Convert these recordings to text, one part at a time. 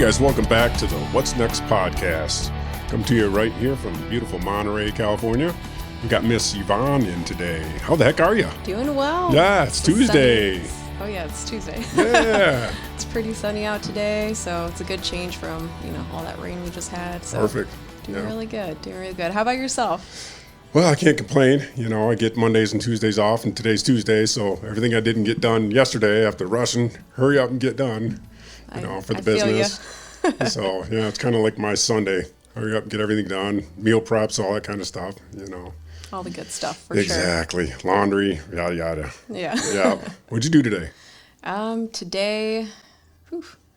guys, welcome back to the What's Next podcast. Come to you right here from beautiful Monterey, California. We got Miss Yvonne in today. How the heck are you? Doing well. Yeah, it's Tuesday. Oh yeah, it's Tuesday. Yeah. It's pretty sunny out today, so it's a good change from, all that rain we just had. So Perfect. Doing really good. How about yourself? Well, I can't complain. I get Mondays and Tuesdays off, and today's Tuesday, so everything I didn't get done yesterday, I have to rush and hurry up and get done, for the business. So, it's kind of like my Sunday. Hurry up and get everything done, meal preps, all that kind of stuff, All the good stuff, for Exactly. sure. Laundry, yada, yada. Yeah. What'd you do today? Today,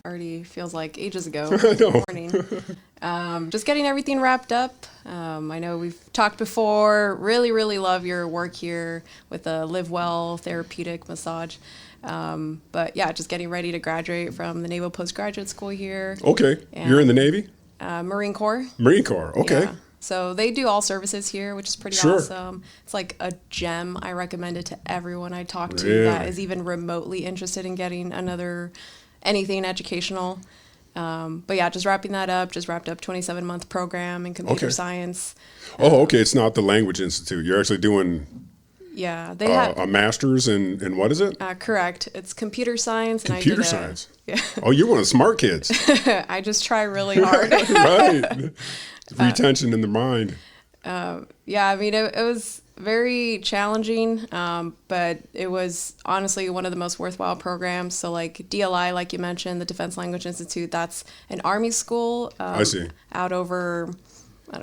already feels like ages ago. I know. Morning. Just getting everything wrapped up. I know we've talked before. Really, really love your work here with the Live Well therapeutic massage. But yeah, just getting ready to graduate from the Naval Post Graduate School here. Okay. You're in the Navy? Marine Corps. Marine Corps. Okay. Yeah. So they do all services here, which is pretty awesome. It's like a gem. I recommend it to everyone I talk to that is even remotely interested in getting anything educational. But yeah, just wrapping that up. Just wrapped up 27-month program in computer science. Oh, okay. It's not the Language Institute. You're actually doing they have a master's in what is it? Correct. It's computer science. Computer science. Yeah. Oh, you're one of the smart kids. I just try really hard. Right. Retention in the mind. It was very challenging, but it was honestly one of the most worthwhile programs. So like DLI, like you mentioned, the Defense Language Institute, that's an Army school. I see. Out over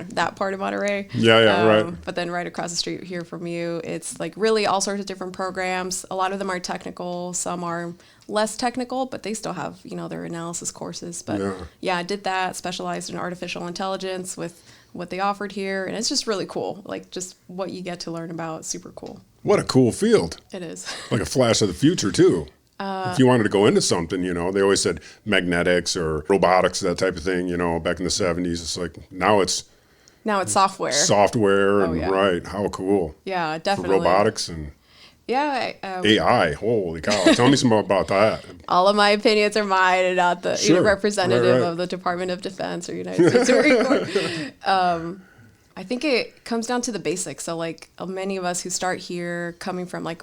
that part of Monterey. Yeah, right. But then right across the street here from you, it's like really all sorts of different programs. A lot of them are technical. Some are less technical, but they still have, their analysis courses. But I did that, specialized in artificial intelligence with what they offered here. And it's just really cool. Like just what you get to learn about. Super cool. What a cool field. It is. Like a flash of the future too. If you wanted to go into something, they always said magnetics or robotics, that type of thing, back in the 70s. It's like now it's software. Right. How cool. Yeah, definitely. For robotics and AI. Holy cow. Tell me some more about that. All of my opinions are mine and not the representative of the Department of Defense or United States Marine Corps. I think it comes down to the basics. So like many of us who start here coming from like,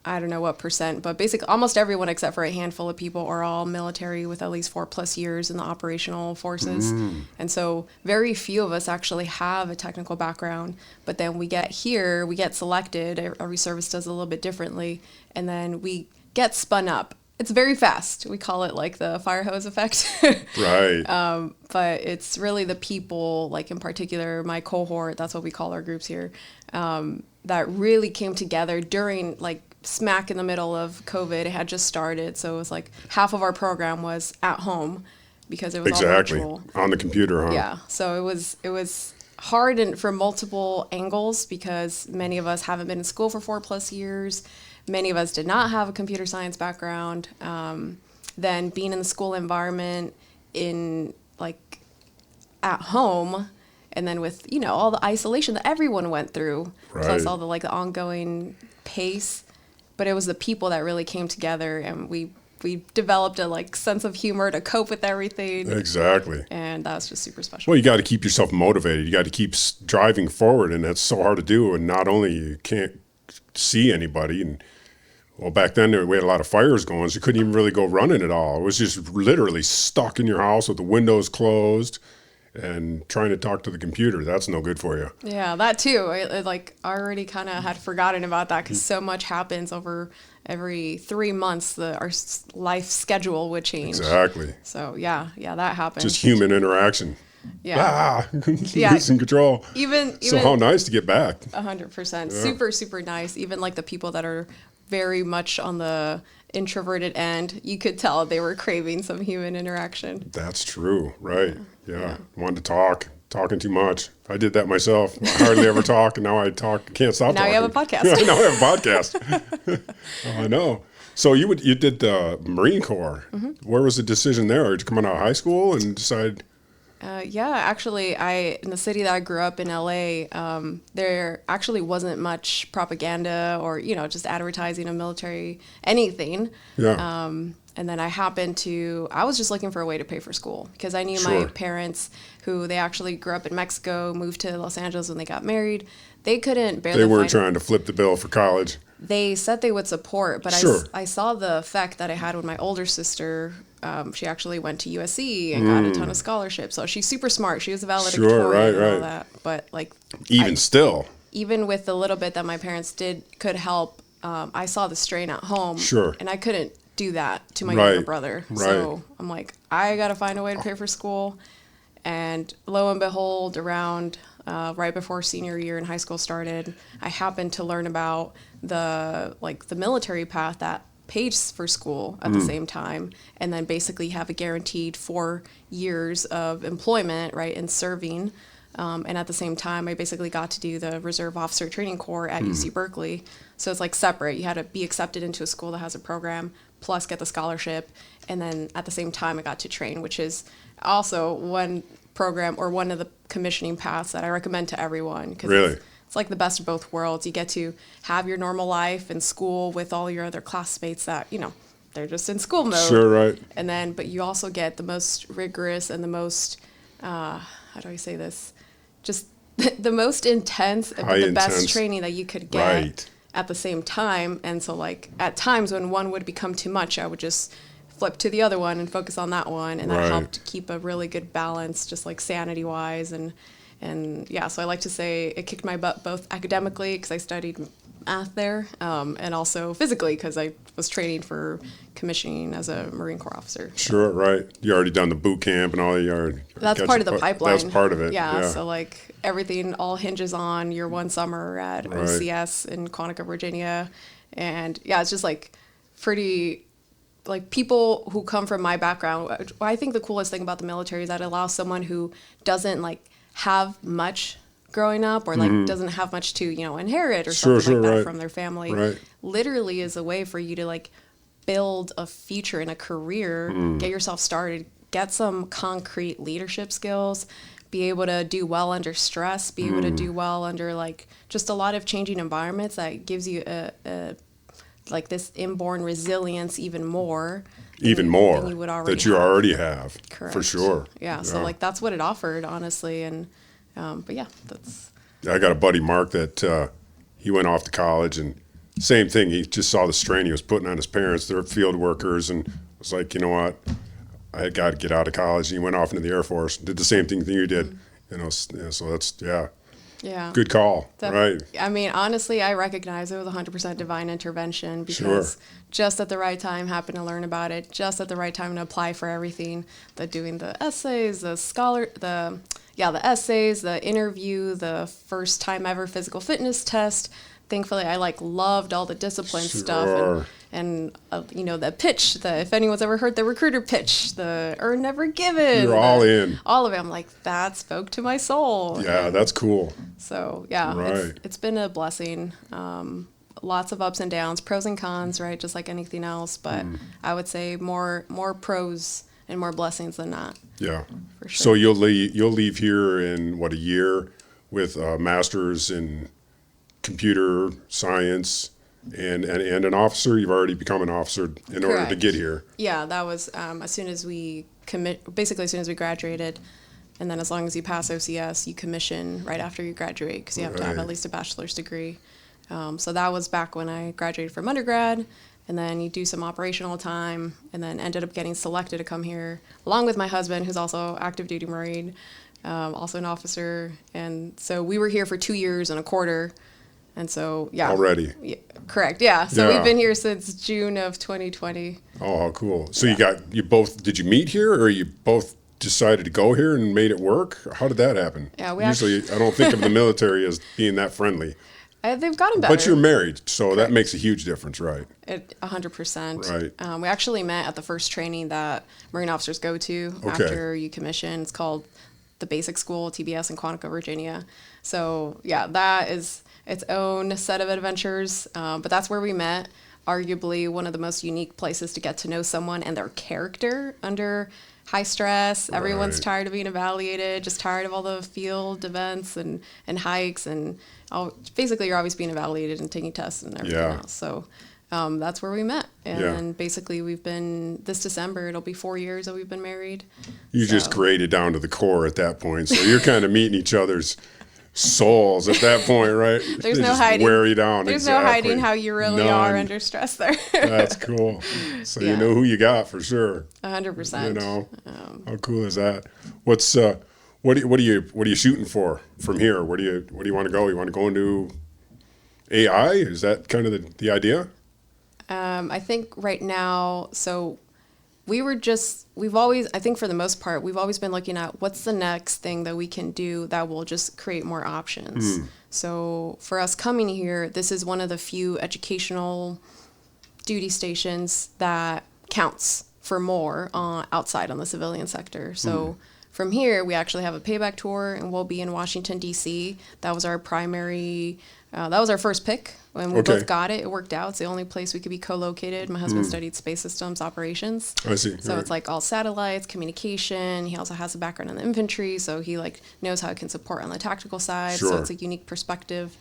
I don't know what percent, but basically almost everyone except for a handful of people are all military with at least 4+ years in the operational forces. And so very few of us actually have a technical background, but then we get here, we get selected, every service does it a little bit differently, and then we get spun up. It's very fast. We call it like the fire hose effect. Right. But it's really the people, like in particular, my cohort, that's what we call our groups here, that really came together during like smack in the middle of COVID. It had just started. So it was like half of our program was at home because it was all virtual. On the computer, huh? Yeah. So it was hard and for multiple angles because many of us haven't been in school for 4+ years. Many of us did not have a computer science background. Then being in the school environment in like at home, and then with, all the isolation that everyone went through, plus all the like the ongoing pace. But it was the people that really came together, and we developed a like sense of humor to cope with everything. Exactly. And that was just super special. Well, you got to keep yourself motivated. You got to keep driving forward, and that's so hard to do. And not only you can't see anybody, and well, back then we had a lot of fires going, so you couldn't even really go running at all. It was just literally stuck in your house with the windows closed and trying to talk to the computer. That's no good for you. Yeah, that too. I already kind of had forgotten about that because so much happens over every 3 months. Our life schedule would change. Exactly. So yeah, that happened. Just human interaction. Yeah. Losing control. So how nice to get back. 100%. Super, super nice. Even like the people that are very much on the introverted end, you could tell they were craving some human interaction. That's true. Right. Yeah. Wanted to talking too much. I did that myself. I hardly ever talk, and now I can't stop now talking. You have a podcast. Now I have a podcast. I know. So you did the Marine Corps. Mm-hmm. Where was the decision there? Did you come out of high school and decide? Yeah, actually, in the city that I grew up in, LA, there actually wasn't much propaganda or, just advertising of military anything. Yeah. And then I was just looking for a way to pay for school because I knew Sure. my parents, who they actually grew up in Mexico, moved to Los Angeles when they got married. They couldn't barely. They weren't trying to flip the bill for college. They said they would support, but Sure. I saw the effect that it had with my older sister. She actually went to USC and got a ton of scholarships. So she's super smart. She was a valedictorian Sure, right, and all right. that. But Even with the little bit that my parents could help, I saw the strain at home. Sure. And I couldn't do that to my Right, younger brother. right. So I'm like, I got to find a way to pay for school. And lo and behold, around right before senior year in high school started, I happened to learn about the military path that pays for school at the same time, and then basically have a guaranteed 4 years of employment, right, in serving. And at the same time, I basically got to do the Reserve Officer Training Corps at UC Berkeley. So it's like separate. You had to be accepted into a school that has a program, plus get the scholarship. And then at the same time, I got to train, which is also one program or one of the commissioning paths that I recommend to everyone. Because Really? it's like the best of both worlds. You get to have your normal life in school with all your other classmates that, they're just in school mode. Sure, right. And then, but you also get the most rigorous and the most, how do I say this? Just the most intense, but the best training that you could get Right. at the same time. And so, like, at times when one would become too much, I would just flip to the other one and focus on that one. And that Right. helped keep a really good balance, just like sanity-wise. And yeah, so I like to say it kicked my butt both academically because I studied math there, and also physically because I was training for commissioning as a Marine Corps officer. Sure, right. You already done the boot camp and all. That's part of the pipeline. That's part of it. Yeah, Yeah. so like everything all hinges on your one summer at Right. OCS in Quantico, Virginia. And yeah, it's just like pretty, like people who come from my background, I think the coolest thing about the military is that it allows someone who doesn't like have much growing up or like doesn't have much to, inherit or something like that right. from their family, Right. literally is a way for you to like build a future and a career, get yourself started, get some concrete leadership skills, be able to do well under stress, be able to do well under like just a lot of changing environments that gives you a like this inborn resilience even more than you would already that you have. already have. Correct. For sure. Yeah, so like that's what it offered, honestly. And but yeah, that's I got a buddy, Mark, that he went off to college and same thing. He just saw the strain he was putting on his parents. They're field workers and was like, you know what? I got to get out of college. And he went off into the Air Force, did the same thing that you did. So that's, yeah. good call. Right. I mean, honestly, I recognize it was 100% divine intervention because just at the right time, happened to learn about it, just at the right time to apply for everything. Doing the essays, the essays, the interview, the first time ever physical fitness test. Thankfully, I loved all the discipline stuff and the pitch. If anyone's ever heard the recruiter pitch, the earn never given. You're all in. All of it. I'm like, that spoke to my soul. Yeah, that's cool. So yeah, Right. it's been a blessing. Lots of ups and downs, pros and cons, right? Just like anything else. But I would say more pros and more blessings than not. Yeah. For sure. So you'll leave here in a year with a master's in computer science and an officer. You've already become an officer in order to get here. Yeah, that was as soon as we graduated, and then as long as you pass OCS, you commission right after you graduate because you have to have at least a bachelor's degree. So that was back when I graduated from undergrad, and then you do some operational time, and then ended up getting selected to come here along with my husband, who's also active duty Marine, also an officer, and so we were here for 2 years and a quarter. And so, yeah. Already. Yeah, correct. Yeah. So we've been here since June of 2020. Oh, how cool. So did you meet here or you both decided to go here and made it work? How did that happen? Yeah, Usually I don't think of the military as being that friendly. They've gotten better. But you're married, so that makes a huge difference, right? 100%. Right. We actually met at the first training that Marine officers go to after you commission. It's called the Basic School, TBS, in Quantico, Virginia. So, yeah, that is its own set of adventures, but that's where we met. arguably one of the most unique places to get to know someone and their character under high stress. Everyone's tired of being evaluated, just tired of all the field events and hikes and basically you're always being evaluated and taking tests and everything else. So that's where we met. And basically this December, it'll be 4 years that we've been married. You just graded down to the core at that point. So you're kind of meeting each other's souls at that point, right? There's no hiding. Wear you down. There's no hiding how you really are under stress there. That's cool. So you know who you got for sure. 100%. You know, how cool is that? What's what are you shooting for from here? Where do you want to go? You want to go into AI? Is that kind of the idea? I think right now, so we've always, I think for the most part, we've always been looking at what's the next thing that we can do that will just create more options. So for us coming here, this is one of the few educational duty stations that counts for more outside on the civilian sector. So from here, we actually have a payback tour, and we'll be in Washington, D.C. That was our primary, that was our first pick. When we both got it, it worked out. It's the only place we could be co-located. My husband studied space systems operations. I see. So it's like all satellites, communication. He also has a background in the infantry, so he knows how it can support on the tactical side. So it's a unique perspective.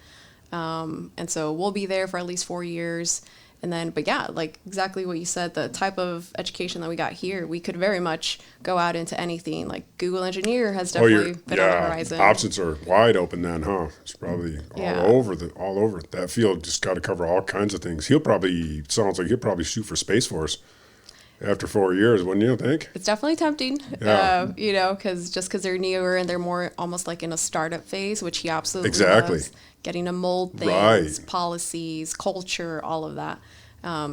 And so we'll be there for at least 4 years. And then, but yeah, like exactly what you said, the type of education that we got here, we could very much go out into anything. Like Google engineer has definitely been on the horizon. Options are wide open then, huh? It's probably all over. That field just got to cover all kinds of things. Sounds like he'll probably shoot for Space Force after 4 years, wouldn't you think? It's definitely tempting, because they're newer and they're more almost like in a startup phase, which he absolutely loves. Getting to mold things, policies, culture, all of that.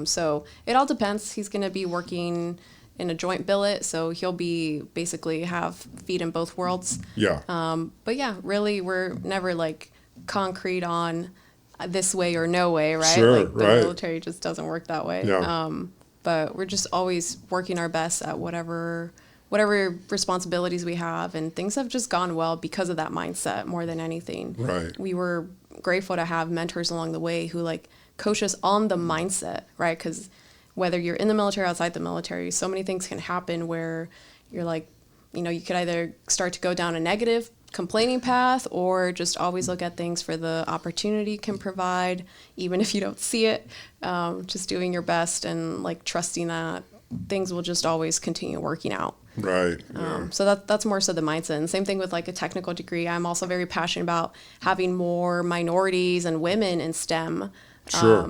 So it all depends. He's going to be working in a joint billet, so he'll be basically have feet in both worlds. But yeah, really, we're never like concrete on this way or no way, right? The military just doesn't work that way. But we're just always working our best at whatever responsibilities we have, and things have just gone well because of that mindset more than anything. We were grateful to have mentors along the way who coach us on the mindset, right? Because whether you're in the military or outside the military, so many things can happen where you're you could either start to go down a negative complaining path or just always look at things for the opportunity can provide, even if you don't see it. Just doing your best and trusting that things will just always continue working out. So that's more so the mindset. And same thing with a technical degree. I'm also very passionate about having more minorities and women in STEM. So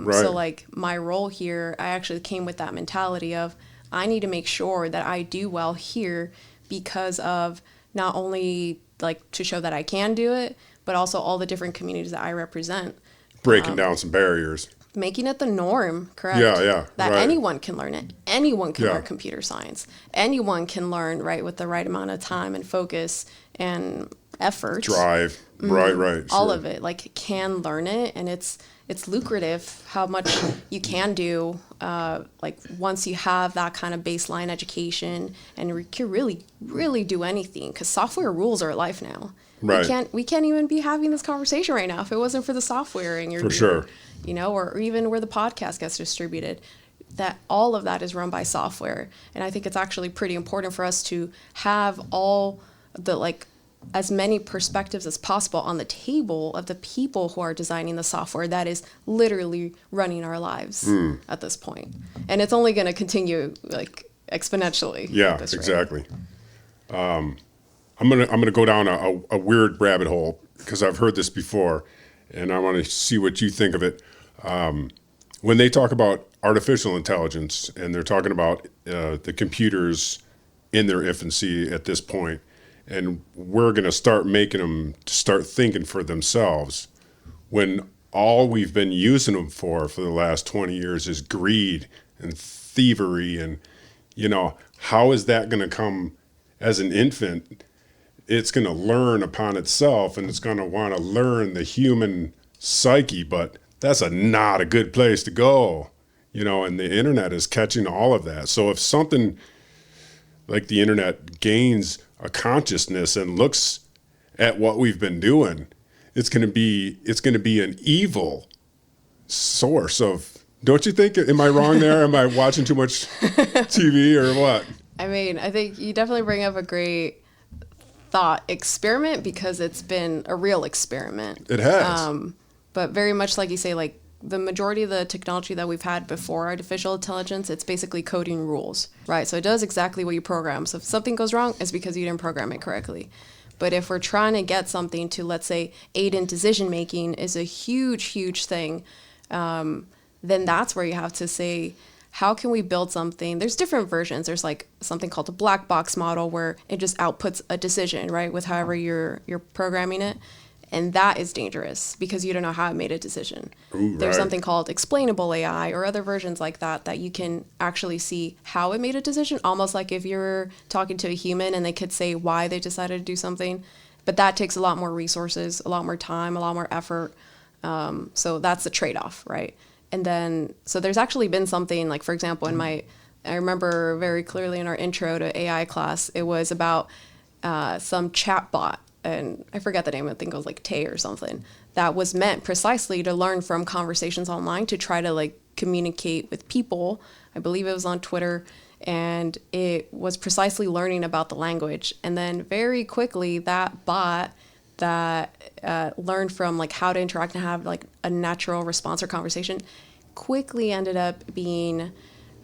my role here, I actually came with that mentality of I need to make sure that I do well here because of not only to show that I can do it, but also all the different communities that I represent. Breaking down some barriers. Making it the norm, correct? That anyone can learn it. Anyone can learn computer science. Anyone can learn, with the right amount of time and focus and effort. Drive, all of it, can learn it, and it's lucrative how much you can do, once you have that kind of baseline education, and you can really, really do anything, because software rules our life now. We can't even be having this conversation right now if it wasn't for the software and your sure. Or even where the podcast gets distributed, that all of that is run by software. And I think it's actually pretty important for us to have all the as many perspectives as possible on the table of the people who are designing the software that is literally running our lives at this point. And it's only going to continue exponentially. Exactly. I'm gonna go down a weird rabbit hole because I've heard this before, and I want to see what you think of it. When they talk about artificial intelligence, and they're talking about the computers in their infancy at this point, and we're going to start making them start thinking for themselves, when all we've been using them for the last 20 years is greed and thievery, and how is that going to come as an infant? It's going to learn upon itself, and it's going to want to learn the human psyche, but that's not a good place to go, and the internet is catching all of that. So if something like the internet gains a consciousness and looks at what we've been doing, it's going to be an evil source of Don't you think? Am I wrong there? Am I watching too much TV or what? I mean, I think you definitely bring up a great thought experiment because it's been a real experiment. It has. But very much like you say, like the majority of the technology that we've had before artificial intelligence, it's basically coding rules, right? So it does exactly what you program. So if something goes wrong, it's because you didn't program it correctly. But if we're trying to get something to, let's say, aid in decision making is a huge, huge thing, then that's where you have to say, how can we build something? There's different versions. There's like something called a black box model where it just outputs a decision, right, with however you're programming it. And that is dangerous because you don't know how it made a decision. Ooh, There's right. something called explainable AI or other versions like that you can actually see how it made a decision, almost like if you're talking to a human and they could say why they decided to do something. But that takes a lot more resources, a lot more time, a lot more effort. So that's the trade-off, right? And then, so there's actually been something like, for example, I remember very clearly in our intro to AI class, it was about some chatbot, and I forget the name, I think it was like Tay or something, that was meant precisely to learn from conversations online to try to like communicate with people. I believe it was on Twitter, and it was precisely learning about the language. And then very quickly, that bot that learned from like how to interact and have like a natural response or conversation quickly ended up being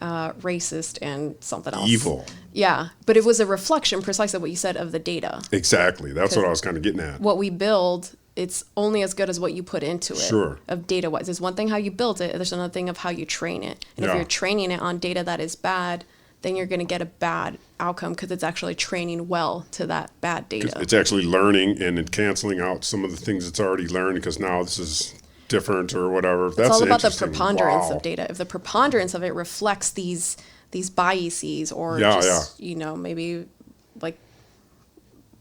racist and something else. Evil. Yeah, but it was a reflection precisely what you said of the data. Exactly. That's what I was kind of getting at. What we build, it's only as good as what you put into it. Sure. Of data-wise. There's one thing how you build it, there's another thing of how you train it. And if you're training it on data that is bad, then you're going to get a bad outcome because it's actually training well to that bad data. It's actually learning and canceling out some of the things it's already learned because now this is different or whatever. That's all about the interesting. preponderance Wow. of data. If the preponderance of it reflects these biases or maybe like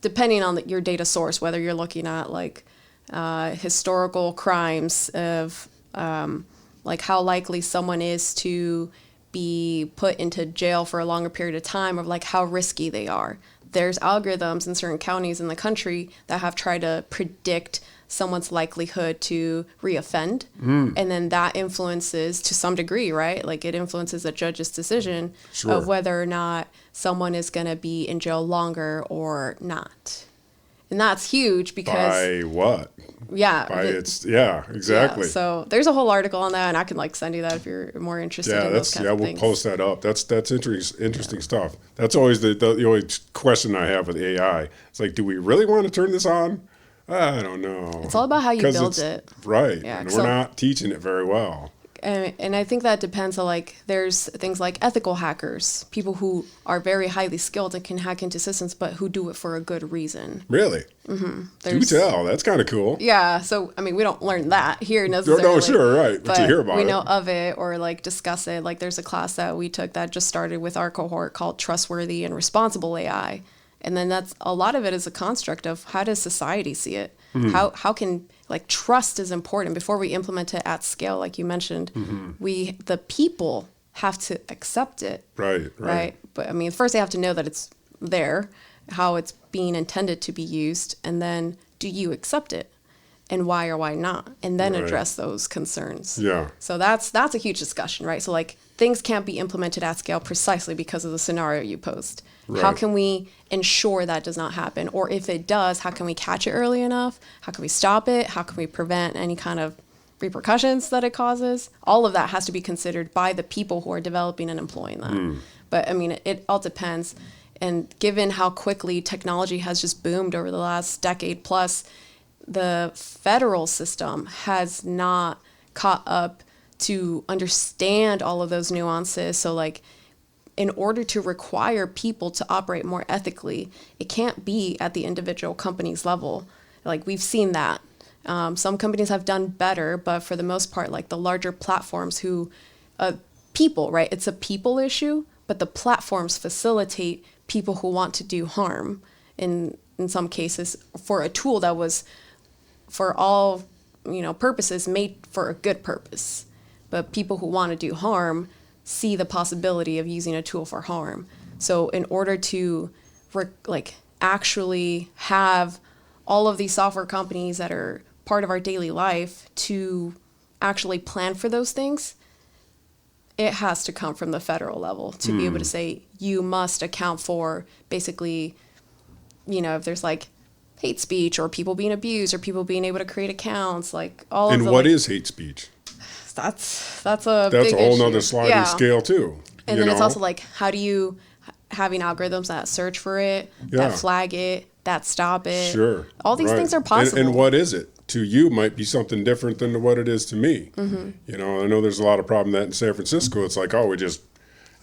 depending on your data source, whether you're looking at like historical crimes of like how likely someone is to be put into jail for a longer period of time, or like how risky they are. There's algorithms in certain counties in the country that have tried to predict someone's likelihood to reoffend. And then that influences to some degree, right? Like it influences a judge's decision of whether or not someone is going to be in jail longer or not. And that's huge because... By what? Yeah. Exactly. Yeah, so there's a whole article on that, and I can like send you that if you're more interested in those kind of things. We'll post that up. That's interesting stuff. That's always the only question I have with AI. It's like, do we really want to turn this on? I don't know. It's all about how you build it. Right. Yeah, and we're not teaching it very well. And I think that depends on like, there's things like ethical hackers, people who are very highly skilled and can hack into systems, but who do it for a good reason. Really? Mm-hmm. Do tell. That's kind of cool. Yeah. So, I mean, we don't learn that here necessarily. No, sure, right. But you hear about it. We know of it or like discuss it. Like there's a class that we took that just started with our cohort called Trustworthy and Responsible AI. And then that's a lot of it is a construct of how does society see it? How can like trust is important before we implement it at scale, like you mentioned. The people have to accept it. Right. But I mean, first they have to know that it's there, how it's being intended to be used, and then do you accept it? And why or why not? And then address those concerns. Yeah. So that's a huge discussion, right? So like things can't be implemented at scale precisely because of the scenario you posed. Right. How can we ensure that does not happen? Or if it does, how can we catch it early enough? How can we stop it? How can we prevent any kind of repercussions that it causes? All of that has to be considered by the people who are developing and employing that. But I mean, it all depends. And given how quickly technology has just boomed over the last decade plus, the federal system has not caught up to understand all of those nuances. So like, in order to require people to operate more ethically, it can't be at the individual company's level. Like we've seen that. Some companies have done better, but for the most part, like the larger platforms people, right? It's a people issue, but the platforms facilitate people who want to do harm in some cases for a tool that was for all, purposes made for a good purpose. But people who want to do harm see the possibility of using a tool for harm. So in order to actually have all of these software companies that are part of our daily life to actually plan for those things, it has to come from the federal level to be able to say you must account for basically, if there's like hate speech or people being abused or people being able to create accounts, like all of the. And what is hate speech? That's a That's big a whole issue. nother sliding scale too. And then it's also like, how do you having algorithms that search for it, that flag it, that stop it. Sure. All these things are possible. And what is it? To you might be something different than what it is to me. I know there's a lot of problem that in San Francisco, it's like, we just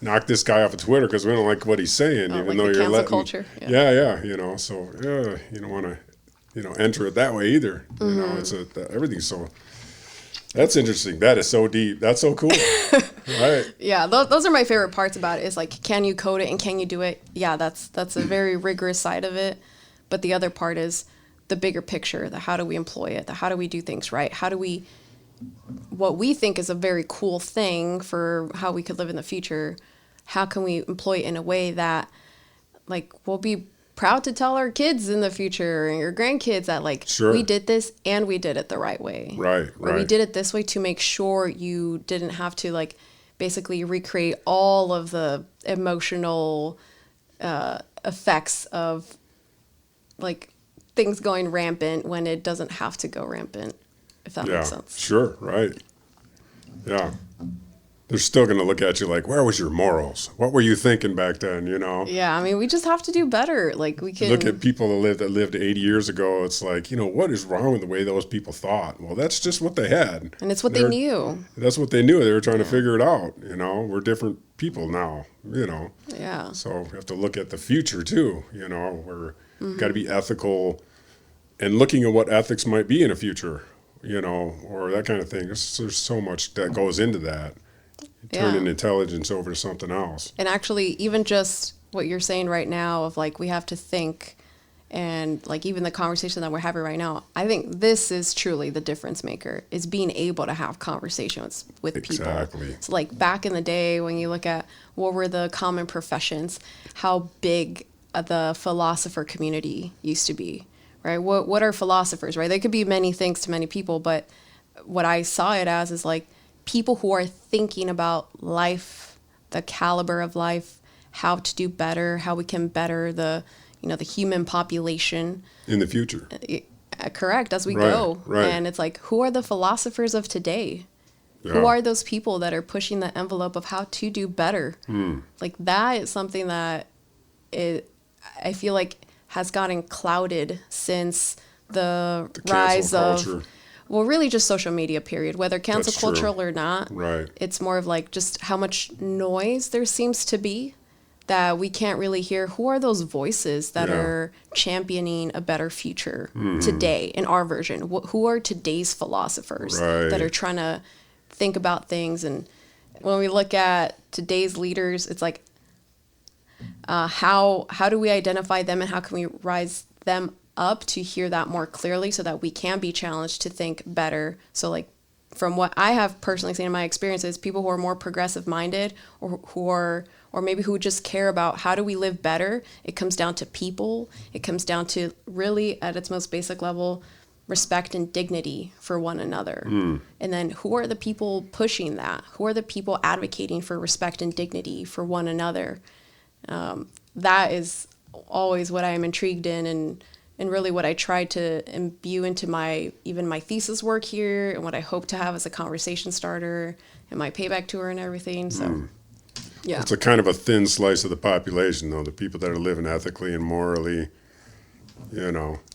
knock this guy off of Twitter because we don't like what he's saying, even like though the you're cancel culture. So you don't want to, enter it that way either. It's everything's so. That's interesting. That is so deep. That's so cool. Right. Yeah, those are my favorite parts about it. Is like, can you code it and can you do it? Yeah, that's a very rigorous side of it. But the other part is the bigger picture, the how do we employ it, the how do we do things right, what we think is a very cool thing for how we could live in the future, how can we employ it in a way that, like, we'll be proud to tell our kids in the future and your grandkids that, like, we did this and we did it the right way. Right. Or we did it this way to make sure you didn't have to, like, basically recreate all of the emotional effects of, like, things going rampant when it doesn't have to go rampant, if that makes sense. Sure, right. Yeah. They're still going to look at you like, where was your morals? What were you thinking back then, Yeah, I mean, we just have to do better. Like, we can... Look at people that lived 80 years ago. It's like, what is wrong with the way those people thought? Well, that's just what they had. And it's what they knew. That's what they knew. They were trying to figure it out, We're different people now, Yeah. So we have to look at the future, too, We're got to be ethical and looking at what ethics might be in a future, or that kind of thing. There's so much that goes into that. Turning intelligence over to something else. And actually, even just what you're saying right now of, like, we have to think, and, like, even the conversation that we're having right now, I think this is truly the difference maker, is being able to have conversations with people. Exactly. So, like, back in the day, when you look at what were the common professions, how big the philosopher community used to be, right? What are philosophers, right? They could be many things to many people, but what I saw it as is, like, people who are thinking about life, the caliber of life, how to do better, how we can better the human population in the future. Correct, as we go. Right. And it's like, who are the philosophers of today? Yeah. Who are those people that are pushing the envelope of how to do better? Like, that is something that I feel like has gotten clouded since the rise of... Well, really just social media, period. Whether cancel cultural or not, it's more of like just how much noise there seems to be that we can't really hear. Who are those voices that are championing a better future today in our version? Who are today's philosophers that are trying to think about things? And when we look at today's leaders, it's like, how do we identify them and how can we rise them up to hear that more clearly so that we can be challenged to think better? So, like, from what I have personally seen in my experiences, people who are more progressive minded or maybe who just care about how do we live better, it comes down to people. It comes down to, really at its most basic level, respect and dignity for one another. And then who are the people pushing that? Who are the people advocating for respect and dignity for one another? That is always what I am intrigued in, and really what I tried to imbue into my thesis work here, and what I hope to have as a conversation starter and my payback tour and everything. So, yeah. It's a kind of a thin slice of the population, though, the people that are living ethically and morally,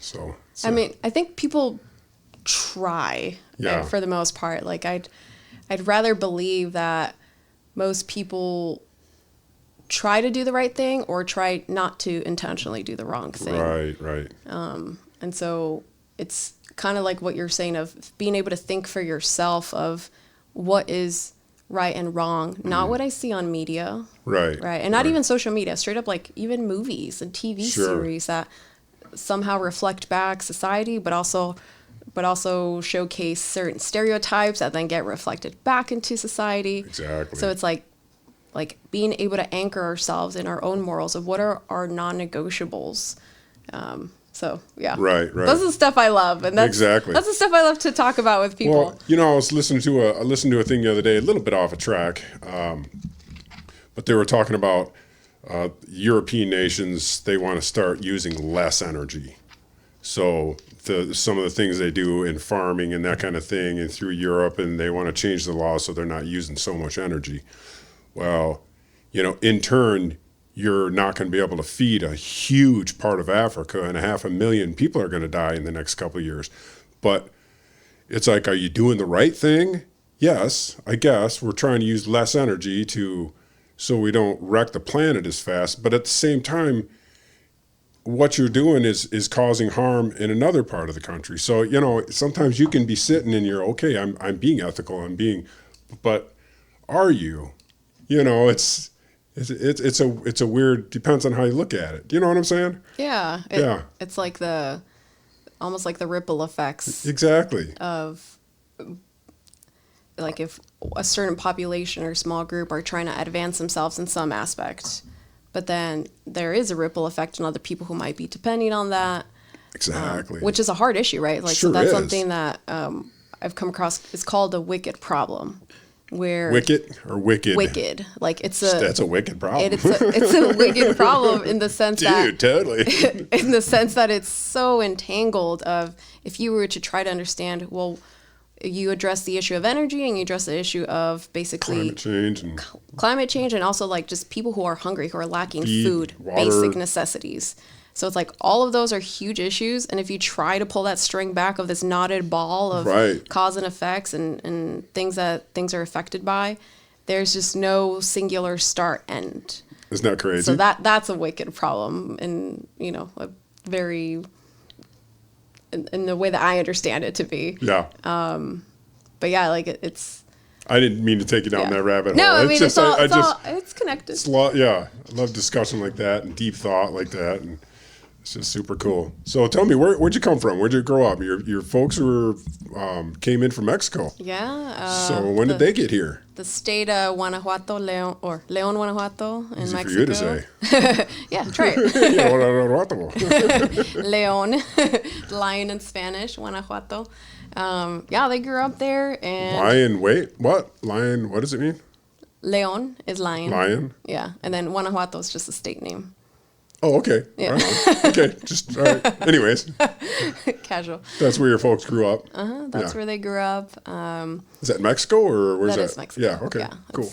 so. I mean, I think people try for the most part. Like, I'd rather believe that most people try to do the right thing or try not to intentionally do the wrong thing. Right. And so it's kind of like what you're saying of being able to think for yourself of what is right and wrong, not what I see on media. Right. And not even social media, straight up, like, even movies and TV series that somehow reflect back society, but also showcase certain stereotypes that then get reflected back into society. Exactly. So it's like being able to anchor ourselves in our own morals of what are our non-negotiables. So yeah, Right. That's the stuff I love, and that's the stuff I love to talk about with people. Well, you know, I was listening to a thing the other day, a little bit off a track, but they were talking about European nations. They want to start using less energy. So some of the things they do in farming and that kind of thing, and through Europe, and they want to change the law so they're not using so much energy. Well, you know, in turn, you're not going to be able to feed a huge part of Africa, and 500,000 people are going to die in the next couple of years. But it's like, are you doing the right thing? Yes, I guess we're trying to use less energy so we don't wreck the planet as fast. But at the same time, what you're doing is causing harm in another part of the country. So, you know, sometimes you can be sitting and you're, okay, I'm being ethical, but are you? You know, it's a weird, depends on how you look at it. Do you know what I'm saying? Yeah. It's like almost like the ripple effects. Exactly. Of, like, if a certain population or small group are trying to advance themselves in some aspect, but then there is a ripple effect on other people who might be depending on that. Exactly. Which is a hard issue, right? Like, sure so that's is. something that I've come across. It's called a wicked problem. Where wicked or wicked? Wicked. Like, that's a wicked problem. It's a wicked problem in the sense that... totally. In the sense that it's so entangled of, if you were to try to understand, well, you address the issue of energy and you address the issue of basically climate change and also like just people who are hungry, who are lacking food, water, basic necessities. So it's like all of those are huge issues. And if you try to pull that string back of this knotted ball of cause and effects and things that things are affected by, there's just no singular start end. Isn't that crazy? So that's a wicked problem, and you know, a very in the way that I understand it to be. Yeah. But yeah, like it's. I didn't mean to take you down that rabbit hole. No, I mean it's connected. I love discussion like that and deep thought like that, and it's just super cool. So tell me, where'd you come from? Where'd you grow up? Your folks came in from Mexico. Yeah. So when did they get here? The state of Guanajuato, León, Guanajuato, in Easy Mexico. for you to say. Yeah, try it. León, lion in Spanish, Guanajuato. Yeah, they grew up there. And lion, wait, what? Lion, what does it mean? León is lion. Lion? Yeah, and then Guanajuato is just a state name. Oh, okay. Yeah. Right. Okay, just, all right. Anyways. Casual. That's where your folks grew up. That's where they grew up. Is that Mexico or where's that? That is Mexico. Yeah, okay, yeah, cool.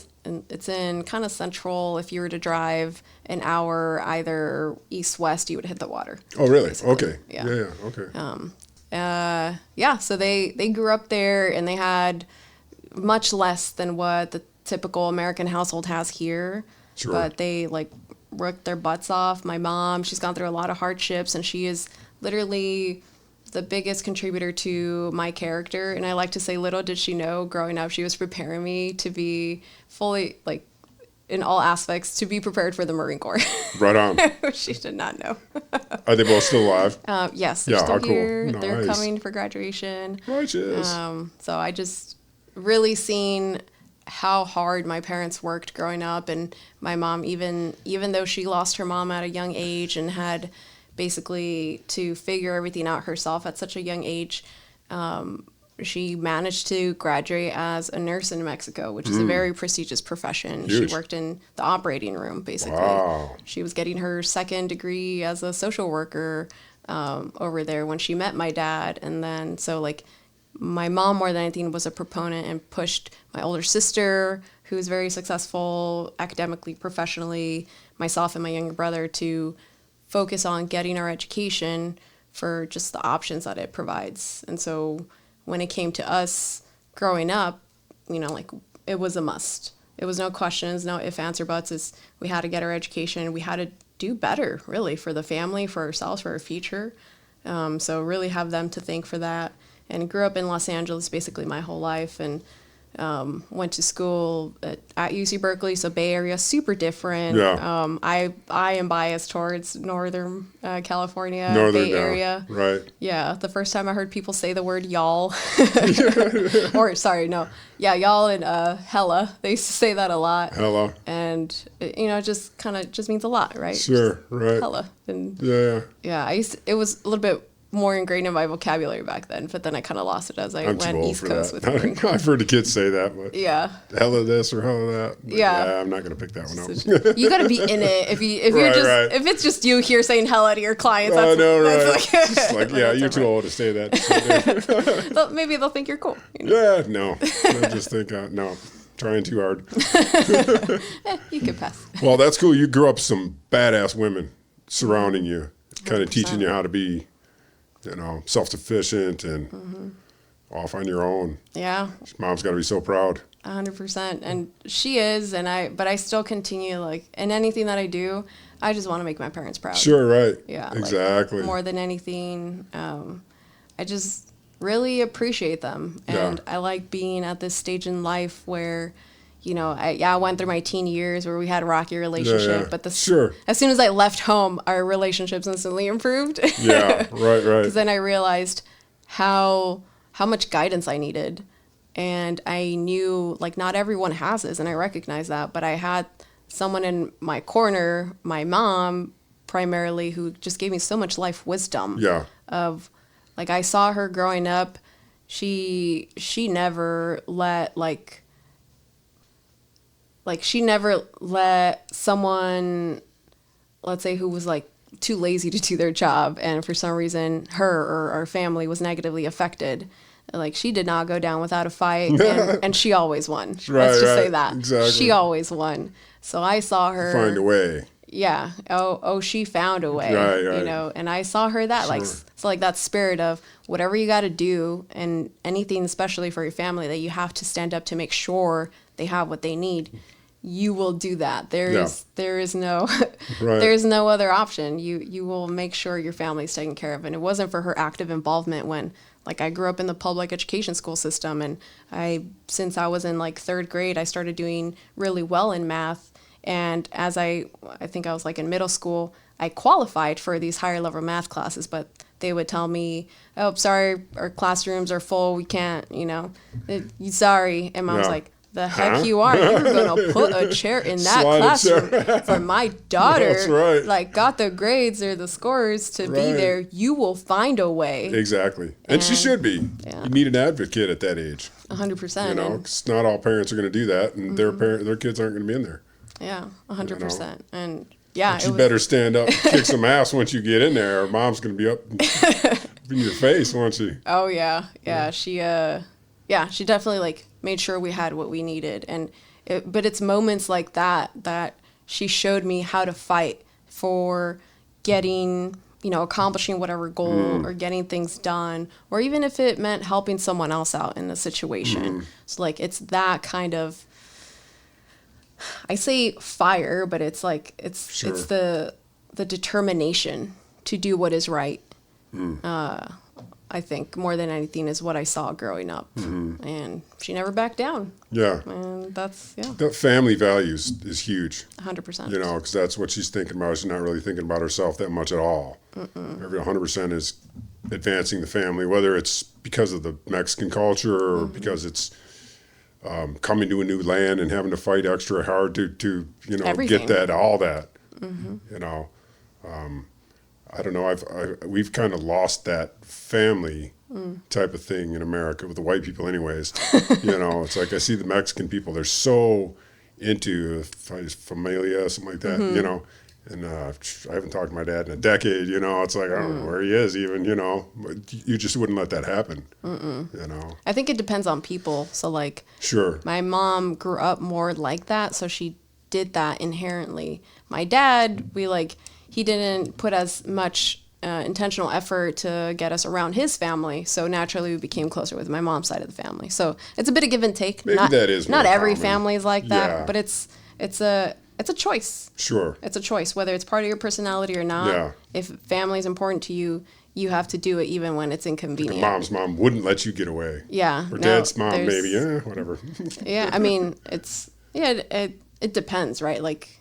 It's in kind of central. If you were to drive an hour either east-west, you would hit the water. Oh, really? Basically. Okay. Yeah, Okay. Yeah, so they grew up there, and they had much less than what the typical American household has here. Sure. But they, like, worked their butts off. My mom, she's gone through a lot of hardships, and she is literally the biggest contributor to my character. And I like to say, little did she know growing up, she was preparing me to be fully, like, in all aspects, to be prepared for the Marine Corps. Right on. She did not know. Are they both still alive? Yes, they're still here. Cool. They're Nice. coming for graduation. Righteous. So I just really seen how hard my parents worked growing up, and my mom, even though she lost her mom at a young age and had basically to figure everything out herself at such a young age, she managed to graduate as a nurse in Mexico, which is a very prestigious profession. Huge. She worked in the operating room, basically. Wow. She was getting her second degree as a social worker over there when she met my dad. And then, so like, my mom, more than anything, was a proponent and pushed my older sister, who was very successful academically, professionally, myself and my younger brother, to focus on getting our education for just the options that it provides. And so when it came to us growing up, you know, like, it was a must. It was no questions, no ifs, ands, or buts. We had to get our education. We had to do better, really, for the family, for ourselves, for our future. So really have them to thank for that. And grew up in Los Angeles basically my whole life. And Went to school at UC Berkeley, so Bay Area, super different. Yeah. I am biased towards Northern California, Northern, Bay Area. Right. Yeah, the first time I heard people say the word y'all, or sorry, no, yeah, y'all and hella, they used to say that a lot. Hella. And it just kind of just means a lot, right? Sure, right. Hella. And Yeah. it was a little bit more ingrained in my vocabulary back then, but then I kind of lost it as I I'm too went old East for Coast that. with Marine Corp. I've heard the kids say that, but Yeah. hella this or hella that. But Yeah. I'm not going to pick that one up. You got to be in it. If Right. if it's just you here saying hella to your clients, I that's, know, that's right. Just like, yeah, you're too old to say that. Maybe they'll think you're cool. Yeah, no. I just think, no, trying too hard. You can pass. Well, that's cool. You grew up with some badass women surrounding you, kind of 100%. teaching you how to be, self-sufficient and off on your own. Yeah. Mom's got to be so proud. 100%. And she is, but I still continue, in anything that I do, I just want to make my parents proud. Sure, right. Yeah. Exactly. More than anything. I just really appreciate them. And I like being at this stage in life where, I went through my teen years where we had a rocky relationship, Yeah. but Sure. as soon as I left home, our relationships instantly improved. Yeah, right. Because then I realized how much guidance I needed. And I knew, not everyone has this, and I recognize that. But I had someone in my corner, my mom, primarily, who just gave me so much life wisdom. Yeah. I saw her growing up. She never let, she never let someone, let's say, who was, too lazy to do their job, and for some reason her or our family was negatively affected. She did not go down without a fight, and she always won. Let's just say that. Exactly. She always won. So I saw her Find a way. Yeah. Oh, she found a way. Right. And I saw her that Sure. that spirit of whatever you got to do, and anything, especially for your family, that you have to stand up to make sure they have what they need. You will do that. There is no Right. there's no other option. You will make sure your family's taken care of. And it wasn't for her active involvement when, I grew up in the public education school system, and since I was in third grade, I started doing really well in math. And as I think I was in middle school, I qualified for these higher level math classes, but they would tell me, "Oh, sorry, our classrooms are full. We can't, sorry." And Mom was like, "The heck you are? You're gonna put a chair in that classroom for my daughter. That's right. Got the grades or the scores to be there. You will find a way." Exactly. And she should be. Yeah. You need an advocate at that age. 100%. 'Cause not all parents are going to do that, and their kids aren't going to be in there. Yeah, 100%. And yeah, But you better stand up, kick some ass once you get in there, or Mom's going to be up in your face, won't she? Oh yeah. She definitely made sure we had what we needed, but it's moments like that she showed me how to fight for getting, accomplishing whatever goal or getting things done, or even if it meant helping someone else out in a situation. So it's that kind of, I say fire, but it's Sure. it's the determination to do what is right. I think more than anything is what I saw growing up, and she never backed down. Yeah. And that's That family values is huge. 100%. Because that's what she's thinking about. She's not really thinking about herself that much at all. Every 100% is advancing the family, whether it's because of the Mexican culture or because it's coming to a new land and having to fight extra hard to Everything. get that, all that. I don't know. We've kind of lost that family type of thing in America with the white people, anyways. It's I see the Mexican people; they're so into familia, something like that. And I haven't talked to my dad in a decade. It's I don't know where he is even. But you just wouldn't let that happen. I think it depends on people. So Sure. my mom grew up more like that, so she did that inherently. My dad, he didn't put as much intentional effort to get us around his family, so naturally we became closer with my mom's side of the family. So it's a bit of give and take. Maybe that is not more every common. family is like that, Yeah. but it's a choice. Sure. It's a choice, whether it's part of your personality or not. Yeah. If family is important to you, you have to do it even when it's inconvenient. Mom's mom wouldn't let you get away. Yeah. Or dad's mom, maybe. Yeah, whatever. Yeah, I mean, it depends, right? Like,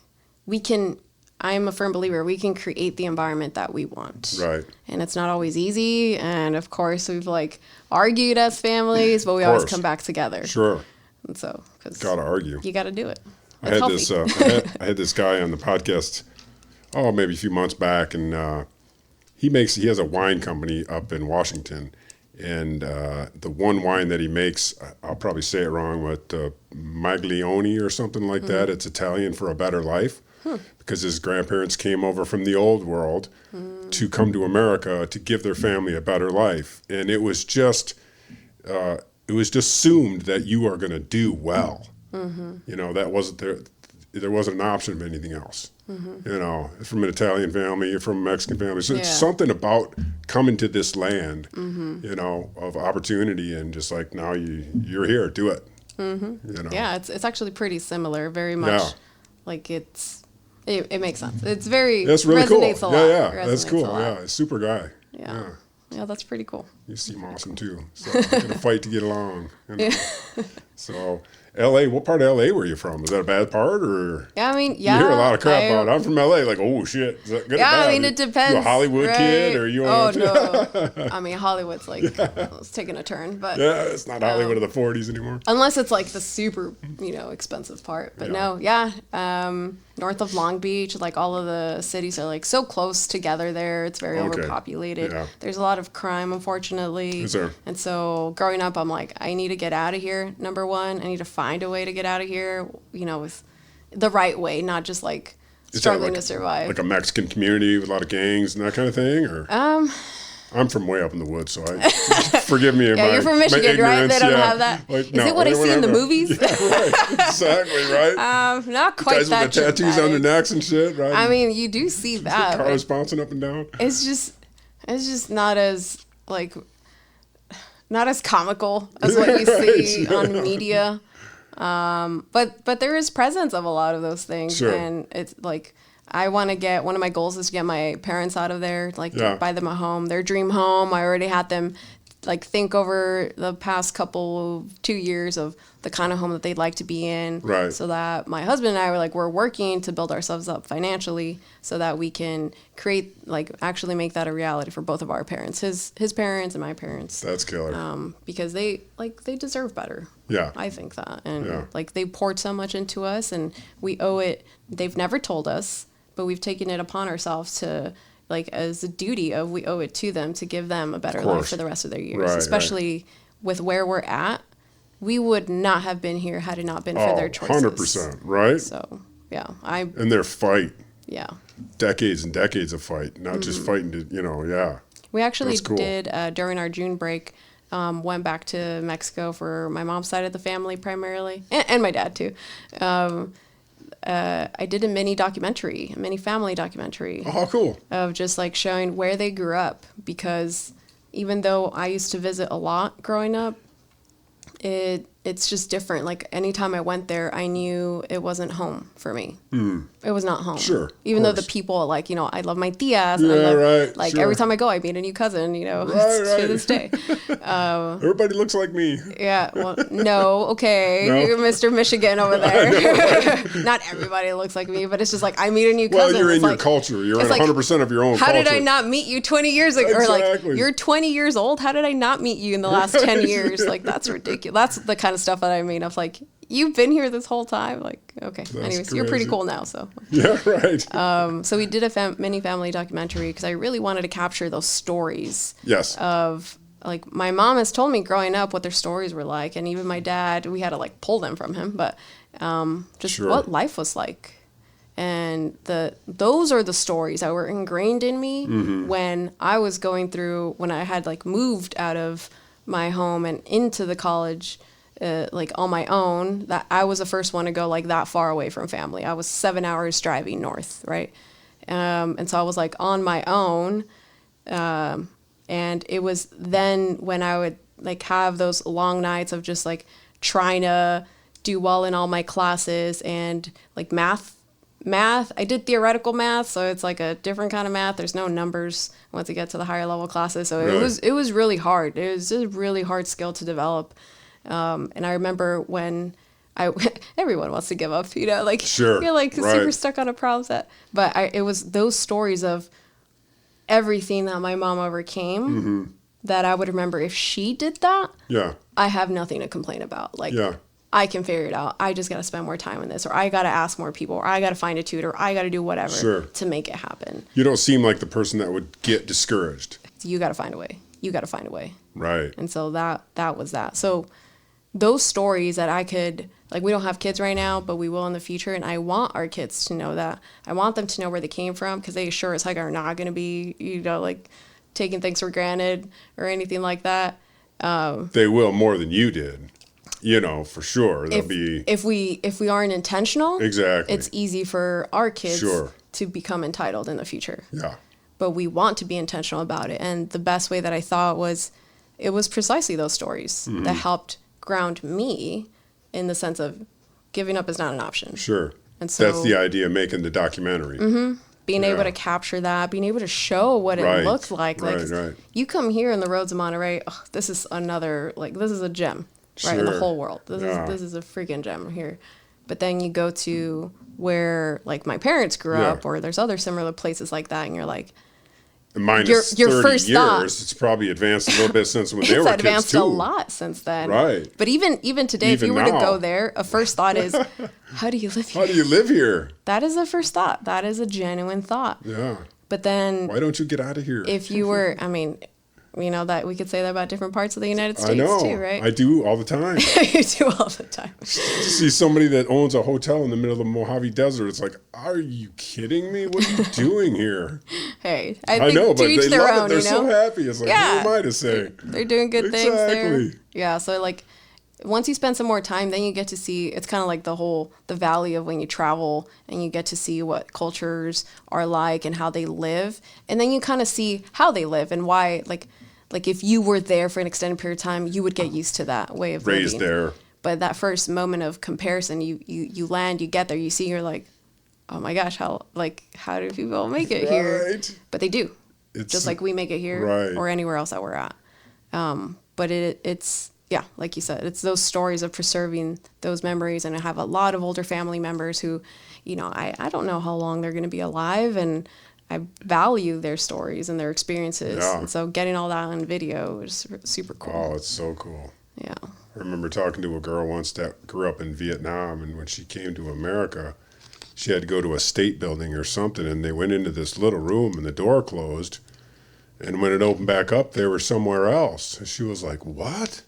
I'm a firm believer, we can create the environment that we want. Right. And it's not always easy. And of course, we've like argued as families, but we always come back together. Sure. And so, because gotta argue. You got to do it. I had this guy on the podcast, maybe a few months back, and he has a wine company up in Washington, and the one wine that he makes, I'll probably say it wrong, but Maglione or something like that. It's Italian for a better life, because his grandparents came over from the old world to come to America to give their family a better life, and it was just assumed that you are going to do well. You know, that wasn't there wasn't an option of anything else. You know, from an Italian family, you're from a Mexican family. So it's something about coming to this land, you know, of opportunity, and just like, now you're here, do it. You know? Yeah, it's actually pretty similar, very much. Like it makes sense. It's very, that's really resonates cool. a lot. Yeah, that's cool. Yeah, super guy. Yeah, that's pretty cool. You seem awesome too. So I'm gonna fight to get along. You know? So, L.A., what part of L.A. were you from? Is that a bad part, or? Yeah, I mean, You hear a lot of crap about it. I'm from L.A., like, oh shit, is that good or bad? I mean, it depends. You a Hollywood kid, or you? No. I mean, Hollywood's like it's taking a turn, but yeah, it's not Hollywood of the '40s anymore. Unless it's like the super, expensive part. But north of Long Beach, like all of the cities are like so close together there. It's very overpopulated. Yeah. There's a lot of crime, unfortunately. Is there? And so growing up, I'm like, I need to get out of here. Number one, I need to find a way to get out of here, with the right way, not just like struggling to survive. Like a Mexican community with a lot of gangs and that kind of thing, or? I'm from way up in the woods, so forgive me. You're from Michigan, right? They don't have that. Like, is it what I see in the movies? Yeah, right. Exactly, right? Not quite guys that with the tattoos dramatic on their necks and shit, right? I mean, you do see that. Cars bouncing up and down. It's just not as comical as what you see on media. But there is presence of a lot of those things, sure. And it's like, one of my goals is to get my parents out of there, buy them a home, their dream home. I already had them think over the past 2 years of the kind of home that they'd like to be in. Right. So that my husband and I we're working to build ourselves up financially so that we can create, actually make that a reality for both of our parents, his parents and my parents. That's killer. Because they deserve better. Yeah. I think that. And they poured so much into us, and we owe it. They've never told us, but we've taken it upon ourselves to, as a duty of, we owe it to them to give them a better life for the rest of their years, especially with where we're at. We would not have been here had it not been for their choices. 100%, right? So, yeah. And their fight. Yeah. Decades and decades of fight, not just fighting to, We actually did, during our June break, went back to Mexico for my mom's side of the family primarily, and my dad too. I did a mini family documentary. Oh, cool. Of just showing where they grew up, because even though I used to visit a lot growing up, it's just different. Anytime I went there, I knew it wasn't home for me. It was not home. Sure. Even though the people, I love my tias. Yeah, right. Every time I go, I meet a new cousin, to this day. Everybody looks like me. Yeah. Well, no. Okay. No? You're Mr. Michigan over there. Not everybody looks like me, but it's just I meet a new cousin. Well, you're in your culture. You're in 100% of your own culture. How did I not meet you 20 years ago? Exactly. Or you're 20 years old. How did I not meet you in the last 10 years? That's ridiculous. That's the kind of stuff that I mean of you've been here this whole time. Okay. That's anyways, crazy. You're pretty cool now. So. Yeah, right. So we did a mini family documentary because I really wanted to capture those stories. Yes. Of my mom has told me growing up what their stories were like, and even my dad, we had to pull them from him, but just what life was like. And those are the stories that were ingrained in me when I was going through, when I had moved out of my home and into the college, on my own, that I was the first one to go that far away from family. I was 7 hours driving north, right? And so I was on my own. And it was then when I would have those long nights of just trying to do well in all my classes, and math math, I did theoretical math, so it's like a different kind of math. There's no numbers once you get to the higher level classes. So Really? it was really hard. It was a really hard skill to develop. And I remember when everyone wants to give up, like Sure, you're like right. super stuck on a problem set. But it was those stories of everything that my mom overcame that I would remember. If she did that, Yeah. I have nothing to complain about. Like, Yeah. I can figure it out. I just got to spend more time on this, or I got to ask more people, or I got to find a tutor, or I got to do whatever Sure. to make it happen. You don't seem like the person that would get discouraged. You got to find a way. You got to find a way. Right. And so that was that. So those stories that I could, like, we don't have kids right now, but we will in the future. And I want our kids to know that. I want them to know where they came from, because they sure as heck are not going to be, like, taking things for granted or anything like that. They will more than you did. For sure. They'll If we aren't intentional, Exactly. it's easy for our kids Sure. to become entitled in the future. Yeah. But we want to be intentional about it. And the best way that I thought was, it was precisely those stories that helped ground me in the sense of giving up is not an option. Sure. And so That's the idea of making the documentary. being able to capture that, being able to show what Right. it looked like. Like, Right. you come here in the roads of Monterey, this is another, this is a gem, right, in the Sure. whole world. This is a freaking gem here. But then you go to where, like, my parents grew Yeah. up, or there's other similar places like that, and you're like, Minus Your 30 first years, thought. it's probably advanced a little bit since when they it's were kids advanced too. a lot since then. Right. But even today, if Even you were to now. go there, a first thought is, how do you live here? How do you live here? That is a first thought. That is a genuine thought. Yeah. But then Why don't you get out of here? if you were, that we could say that about different parts of the United I States know. too, right? I do all the time. You do all the time. To see somebody that owns a hotel in the middle of the Mojave Desert, it's like, are you kidding me? What are you doing here? Hey, I think know, to but each they their love own, it. They're so happy. It's like, Yeah. who am I to say? They're doing good things there. Exactly. Yeah, so like once you spend some more time, then you get to see, it's kind of like the valley of when you travel, and you get to see what cultures are like and how they live. And then you kind of see how they live and why, like if you were there for an extended period of time, you would get used to that way of Raised living. there. But that first moment of comparison, you land, you get there, you see, you're like, oh my gosh, how do people make it here? Right. But they do. It's Just like we make it here Right. or anywhere else that we're at. But it's, yeah, like you said, it's those stories of preserving those memories. And I have a lot of older family members who, I don't know how long they're going to be alive, and I value their stories and their experiences. Yeah. And so getting all that on video is super cool. Oh, it's so cool. Yeah. I remember talking to a girl once that grew up in Vietnam, and when she came to America, she had to go to a state building or something, and they went into this little room, and the door closed, and when it opened back up, they were somewhere else. And she was like, what?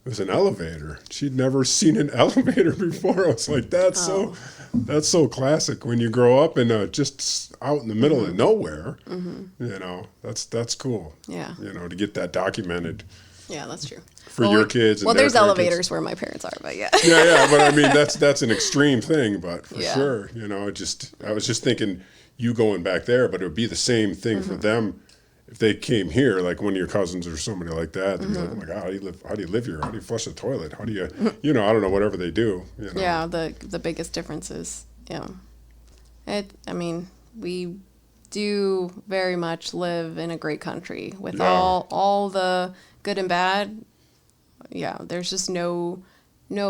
It was an elevator. She'd never seen an elevator before. I was like, that's so classic. When you grow up in just out in the middle of nowhere, that's cool. Yeah. To get that documented. Yeah, that's true. For your kids. And well, their there's grandkids. elevators where my parents are, but yeah. Yeah, but I mean that's an extreme thing, but for Yeah. sure, I was just thinking you going back there, but it would be the same thing for them if they came here, like one of your cousins or somebody like that. They'd be like, oh my God, how do you live here? How do you flush the toilet? How do you, I don't know, whatever they do. Yeah, the biggest difference is, we do very much live in a great country with all the good and bad. Yeah, there's just no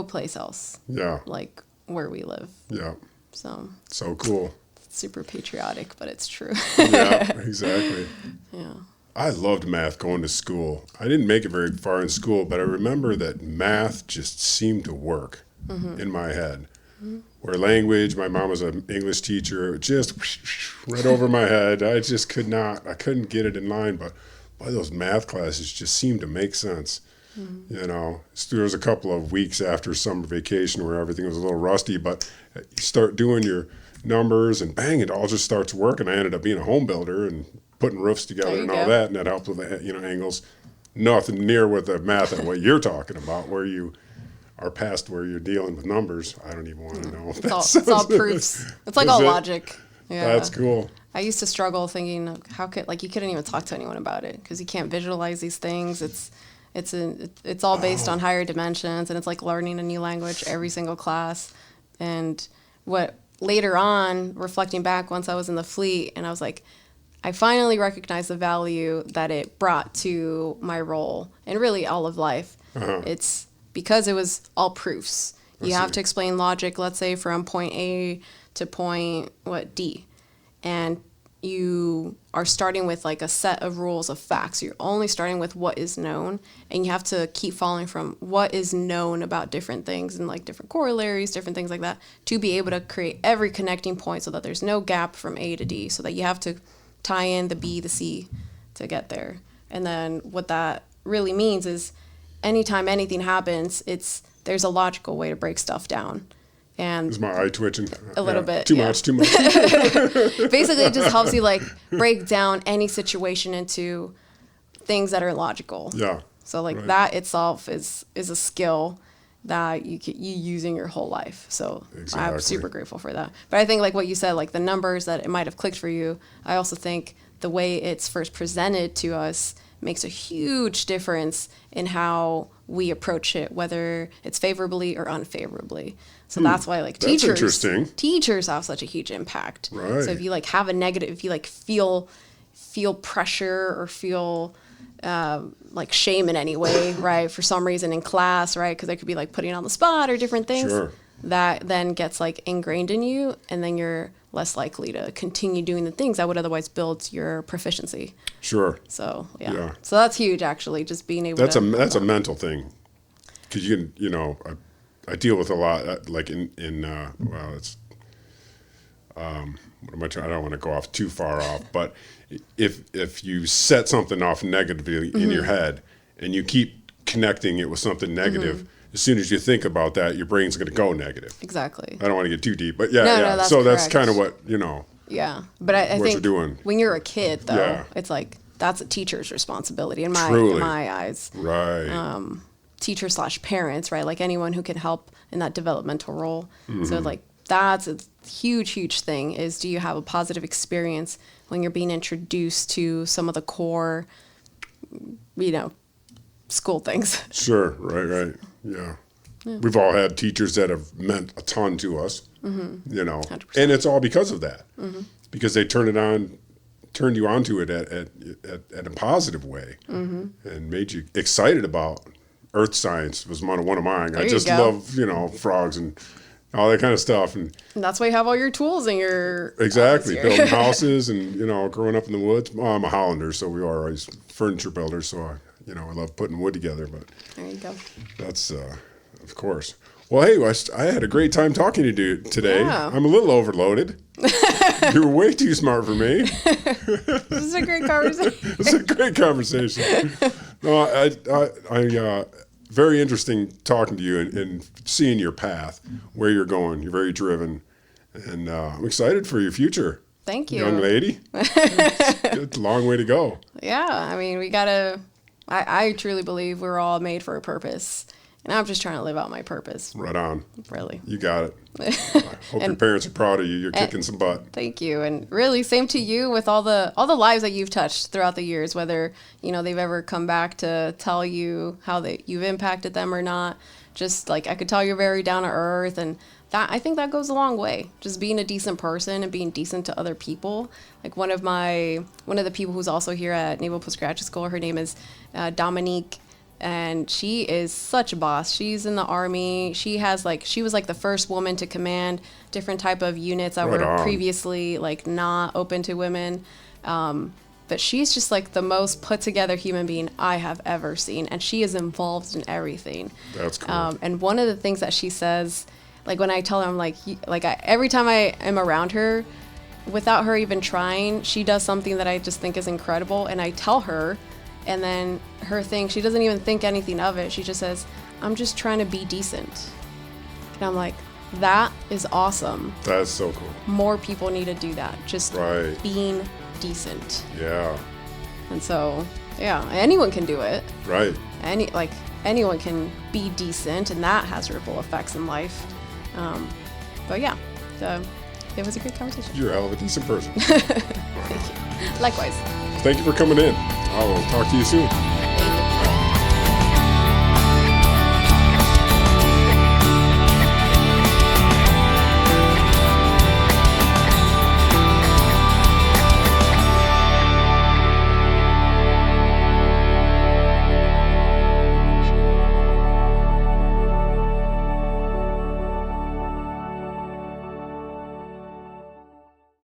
place else like where we live. Yeah. So cool. It's super patriotic, but it's true. Yeah, exactly. Yeah. I loved math going to school. I didn't make it very far in school, but I remember that math just seemed to work in my head. Where language, my mom was an English teacher, just right over my head. I just couldn't get it in line, but boy, those math classes just seemed to make sense. There was a couple of weeks after summer vacation where everything was a little rusty, but you start doing your numbers and bang, it all just starts working. I ended up being a home builder and putting roofs together and all that, and that helped with the angles. Nothing near with the math and what you're talking about, where you are past where you're dealing with numbers. I don't even want to know. It's all proofs. It's like all logic. Yeah. That's cool. I used to struggle thinking, how could you couldn't even talk to anyone about it because you can't visualize these things. It's all based on higher dimensions, and it's like learning a new language every single class. And what later on, reflecting back once I was in the fleet, and I was like, I finally recognized the value that it brought to my role and really all of life. It's because it was all proofs. You have to explain logic, let's say, from point A to point, D. And you are starting with like a set of rules of facts. You're only starting with what is known, and you have to keep following from what is known about different things and like different corollaries, different things like that, to be able to create every connecting point so that there's no gap from A to D, so that you have to tie in the B, the C to get there. And then what that really means is anytime anything happens, there's a logical way to break stuff down. And is my eye twitching? A little bit. Too much. Basically, it just helps you like break down any situation into things that are logical. Yeah. So like that itself is a skill that you use in your whole life. So I'm super grateful for that. But I think like what you said, like the numbers that it might have clicked for you, I also think the way it's first presented to us makes a huge difference in how we approach it, whether it's favorably or unfavorably. So that's why like teachers have such a huge impact. Right. So if you like have a negative, if you like feel pressure or feel like shame in any way, right, for some reason in class, right, because they could be like putting on the spot or different things, that then gets like ingrained in you, and then you're less likely to continue doing the things that would otherwise build your proficiency. Sure. So yeah. So that's huge, actually, just being able to. That's a mental thing, because you can, I deal with a lot, like well, it's, what am I trying? I don't want to go off too far off, but if you set something off negatively in your head and you keep connecting it with something negative, as soon as you think about that, your brain's going to go negative. Exactly. I don't want to get too deep, but that's so correct. that's kind of what, Yeah, but I what think you're doing. When you're a kid, though, it's like that's a teacher's responsibility in my eyes. Right. Teacher/parents, right? Like anyone who can help in that developmental role. So like that's a huge thing, is do you have a positive experience when you're being introduced to some of the core, school things. Sure. Right. Yeah. We've all had teachers that have meant a ton to us, 100%. And it's all because of that, because they turned you onto it at a positive way, and made you excited about earth science. Was one of mine. I just love, frogs and all that kind of stuff. And that's why you have all your tools in your building houses and, growing up in the woods. Well, I'm a Hollander, so we are always furniture builders. So I love putting wood together, but there you go. That's, of course. Well, hey, I had a great time talking to you today. Yeah. I'm a little overloaded. You're way too smart for me. This is a great conversation. It's a great conversation. No, I very interesting talking to you and seeing your path, where you're going. You're very driven, and I'm excited for your future. Thank you, young lady. It's a long way to go. Yeah, I mean, we gotta. I truly believe we're all made for a purpose. And I'm just trying to live out my purpose. Right on. Really. You got it. I hope your parents are proud of you. You're kicking some butt. Thank you. And really, same to you with all the lives that you've touched throughout the years, whether, they've ever come back to tell you how you've impacted them or not. Just like, I could tell you're very down to earth, and I think that goes a long way. Just being a decent person and being decent to other people. Like one of the people who's also here at Naval Post Graduate School, her name is Dominique. And she is such a boss. She's in the Army. She was like the first woman to command different type of units that were previously like not open to women. But she's just like the most put together human being I have ever seen. And she is involved in everything. That's cool. And one of the things that she says, like when I tell her, I'm like every time I am around her, without her even trying, she does something that I just think is incredible. And I tell her, and then her thing, she doesn't even think anything of it. She just says, I'm just trying to be decent. And I'm like, that is awesome. That's so cool. More people need to do that. Just being decent. Yeah. And so, yeah, anyone can do it. Right. Anyone can be decent, and that has ripple effects in life. But yeah, it was a great conversation. You're a hell of a decent person. Thank you. Likewise. Thank you for coming in. I will talk to you soon.